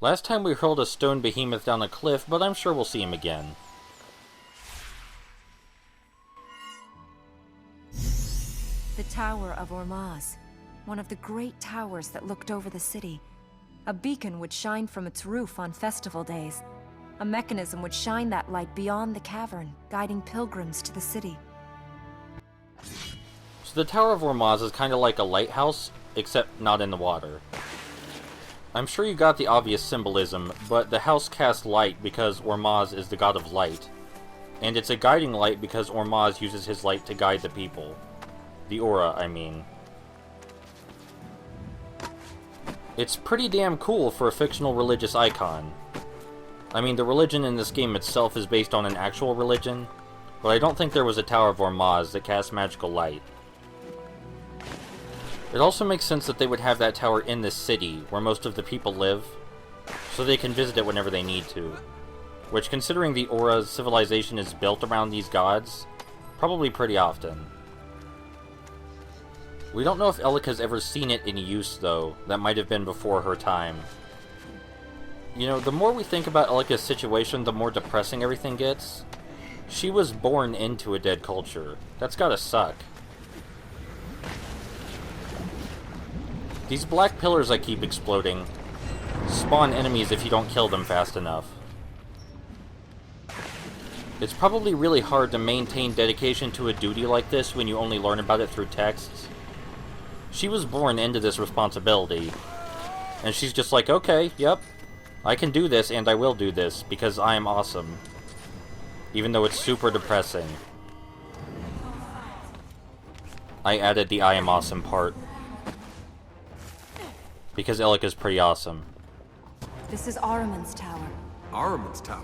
Last time we hurled a stone behemoth down a cliff, but I'm sure we'll see him again. The Tower of Ormazd, one of the great towers that looked over the city. A beacon would shine from its roof on festival days. A mechanism would shine that light beyond the cavern, guiding pilgrims to the city. So the Tower of Ormazd is kind of like a lighthouse, except not in the water. I'm sure you got the obvious symbolism, but the house casts light because Ormazd is the god of light. And it's a guiding light because Ormazd uses his light to guide the people. The aura, I mean. It's pretty damn cool for a fictional religious icon. I mean, the religion in this game itself is based on an actual religion, but I don't think there was a Tower of Ormazd that casts magical light. It also makes sense that they would have that tower in this city, where most of the people live, so they can visit it whenever they need to. Which, considering the Aura's civilization is built around these gods, probably pretty often. We don't know if Elika's ever seen it in use, though. That might have been before her time. You know, the more we think about Elika's situation, the more depressing everything gets. She was born into a dead culture. That's gotta suck. These black pillars I keep exploding spawn enemies if you don't kill them fast enough. It's probably really hard to maintain dedication to a duty like this when you only learn about it through texts. She was born into this responsibility, and she's just like, okay, yep, I can do this and I will do this because I am awesome. Even though it's super depressing. I added the I am awesome part. Because Elika's pretty awesome. This is Ahriman's tower. Ahriman's tower?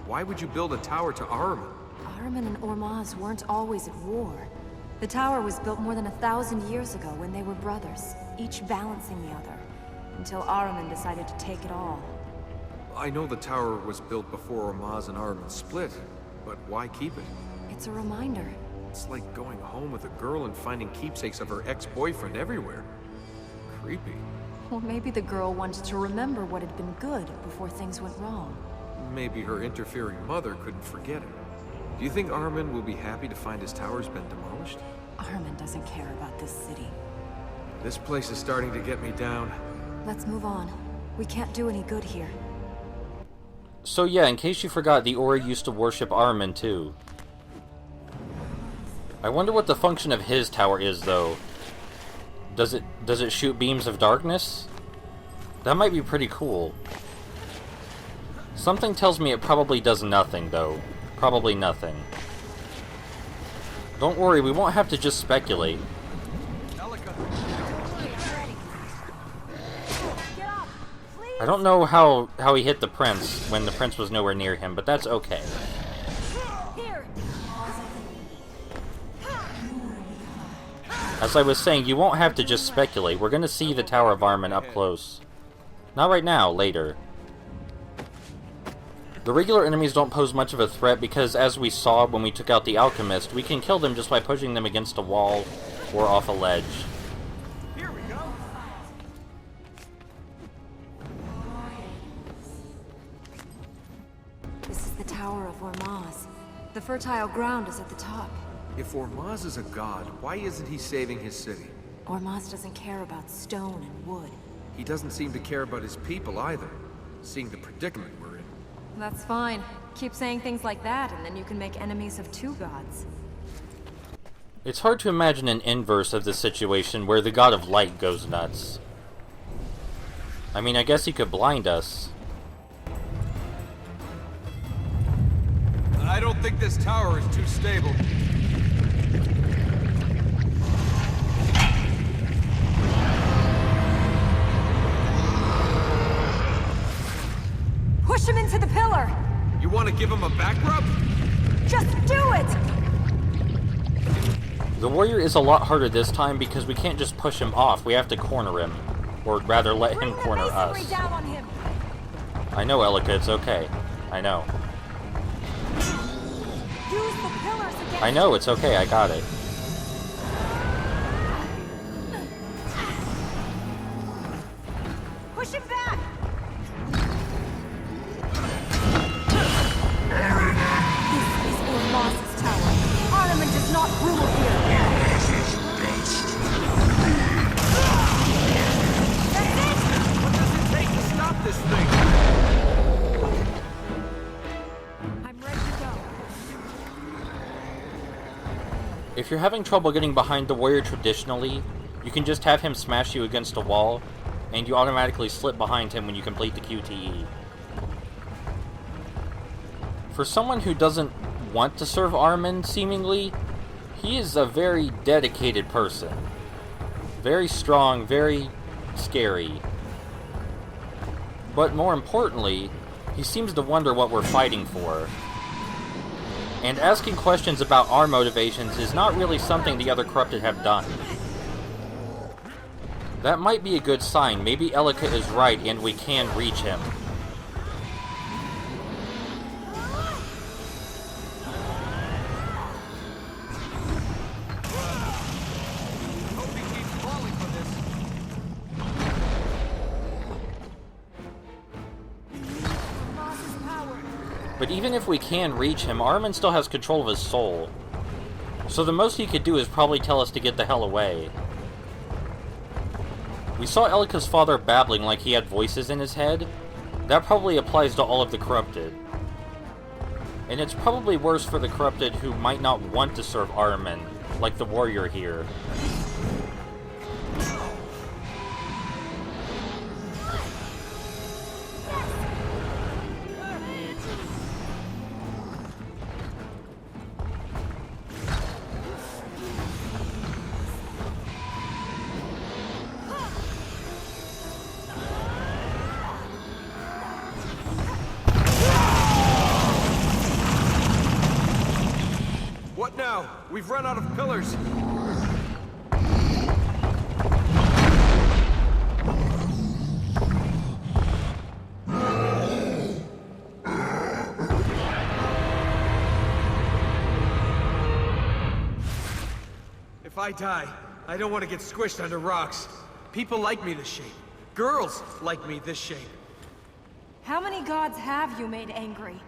Why would you build a tower to Ahriman? Ahriman and Ormazd weren't always at war. The tower was built more than 1,000 years ago when they were brothers, each balancing the other, until Ahriman decided to take it all. I know the tower was built before Ormazd and Ahriman split, but why keep it? It's a reminder. It's like going home with a girl and finding keepsakes of her ex-boyfriend everywhere. Creepy. Or maybe the girl wanted to remember what had been good before things went wrong. Maybe her interfering mother couldn't forget it. Do you think Ahriman will be happy to find his tower's been demolished? Ahriman doesn't care about this city. This place is starting to get me down. Let's move on. We can't do any good here. So yeah, in case you forgot, the Aura used to worship Ahriman too. I wonder what the function of his tower is, though. Does it shoot beams of darkness? That might be pretty cool. Something tells me it probably does nothing, though. Probably nothing. Don't worry, we won't have to just speculate. I don't know how he hit the prince when the prince was nowhere near him, but that's okay. As I was saying, you won't have to just speculate. We're gonna see the Tower of Ahriman up close. Not right now, later. The regular enemies don't pose much of a threat because, as we saw when we took out the alchemist, we can kill them just by pushing them against a wall or off a ledge. Here we go. This is the Tower of Ormazd. The fertile ground is at the top. If Ormazd is a god, why isn't he saving his city? Ormazd doesn't care about stone and wood. He doesn't seem to care about his people either, seeing the predicament we're in. That's fine. Keep saying things like that, and then you can make enemies of two gods. It's hard to imagine an inverse of this situation where the god of light goes nuts. I mean, I guess he could blind us. I don't think this tower is too stable. Push him into the pillar! You want to give him a back rub? Just do it! The warrior is a lot harder this time because we can't just push him off. We have to corner him. Or rather, let him corner us. Down on him. I know, Elika, it's okay. I know. Use the pillars against I know, it's okay, I got it. Push him back! this thing! I'm ready to go. If you're having trouble getting behind the warrior traditionally, you can just have him smash you against a wall, and you automatically slip behind him when you complete the QTE. For someone who doesn't want to serve Armin, seemingly, he is a very dedicated person. Very strong, very scary. But more importantly, he seems to wonder what we're fighting for. And asking questions about our motivations is not really something the other corrupted have done. That might be a good sign. Maybe Elika is right and we can reach him. Hope he keeps falling for this. Ormazd's power. But even if we can reach him, Armin still has control of his soul. So the most he could do is probably tell us to get the hell away. We saw Elika's father babbling like he had voices in his head. That probably applies to all of the corrupted. And it's probably worse for the corrupted who might not want to serve Armin, like the warrior here. What now? We've run out of pillars. If I die, I don't want to get squished under rocks. People like me this shape. Girls like me this shape. How many gods have you made angry?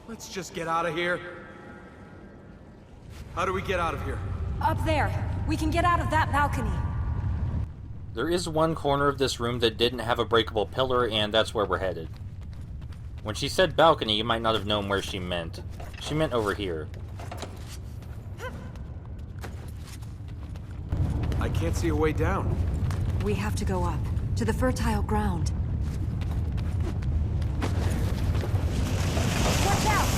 Let's just get out of here. How do we get out of here? Up there. We can get out of that balcony. There is one corner of this room that didn't have a breakable pillar, and that's where we're headed. When she said balcony, you might not have known where she meant. She meant over here. I can't see a way down. We have to go up, to the fertile ground. Watch out!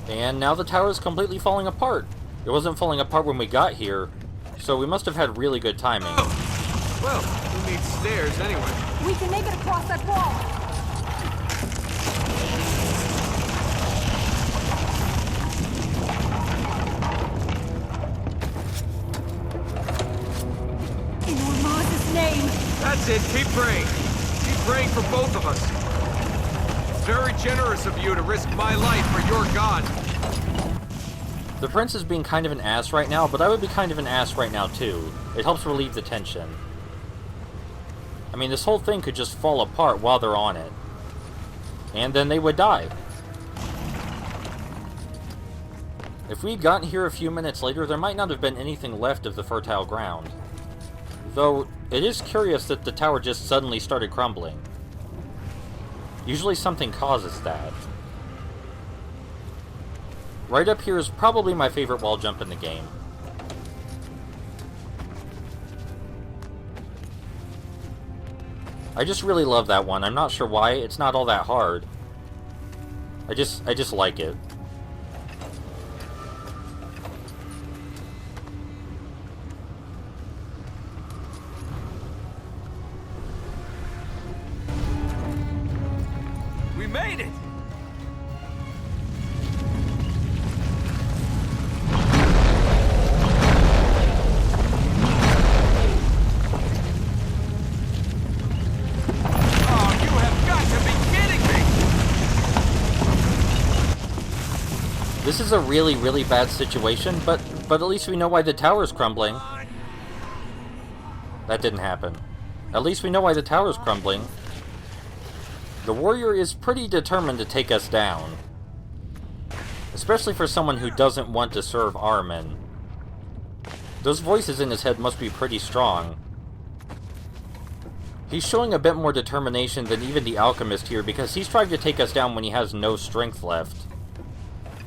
And now the tower is completely falling apart. It wasn't falling apart when we got here, so we must have had really good timing. Oh. Well, who needs stairs anyway? We can make it across that wall! In Ormazd's name! That's it, keep praying. Keep praying for both of us. It's very generous of you to risk my life for your god. The prince is being kind of an ass right now, but I would be kind of an ass right now too. It helps relieve the tension. I mean, this whole thing could just fall apart while they're on it. And then they would die. If we'd gotten here a few minutes later, there might not have been anything left of the fertile ground. Though, it is curious that the tower just suddenly started crumbling. Usually something causes that. Right up here is probably my favorite wall jump in the game. I just really love that one. I'm not sure why. It's not all that hard. I just like it. We made it! Oh, you have got to be kidding me! This is a really, really bad situation, but at least we know why the tower's crumbling. That didn't happen. At least we know why the tower's crumbling. The warrior is pretty determined to take us down. Especially for someone who doesn't want to serve Armin. Those voices in his head must be pretty strong. He's showing a bit more determination than even the alchemist here, because he's trying to take us down when he has no strength left.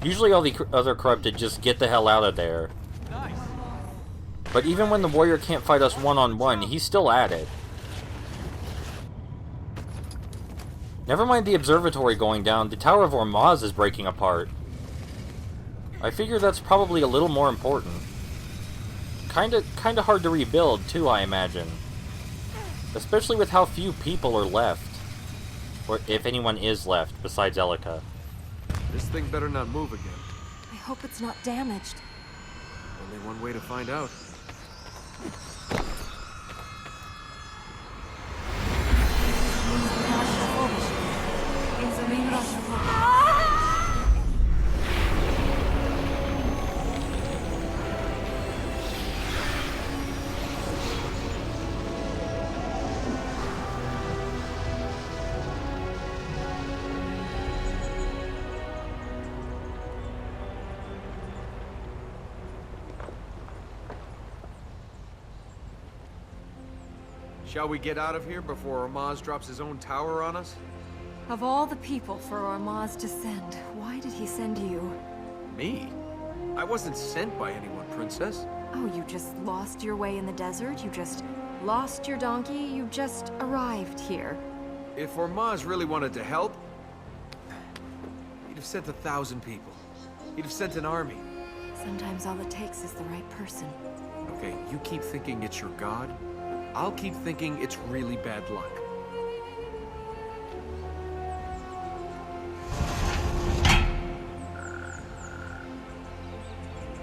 Usually all the other corrupted just get the hell out of there. Nice. But even when the warrior can't fight us one-on-one, he's still at it. Never mind the observatory going down, the Tower of Ormazd is breaking apart. I figure that's probably a little more important. Kinda hard to rebuild, too, I imagine. Especially with how few people are left. Or if anyone is left, besides Elika. This thing better not move again. I hope it's not damaged. Only one way to find out. Shall we get out of here before Ormazd drops his own tower on us? Of all the people for Ormazd to send, why did he send you? Me? I wasn't sent by anyone, Princess. Oh, you just lost your way in the desert? You just lost your donkey? You just arrived here? If Ormazd really wanted to help, he'd have sent 1,000 people. He'd have sent an army. Sometimes all it takes is the right person. Okay, you keep thinking it's your god. I'll keep thinking it's really bad luck.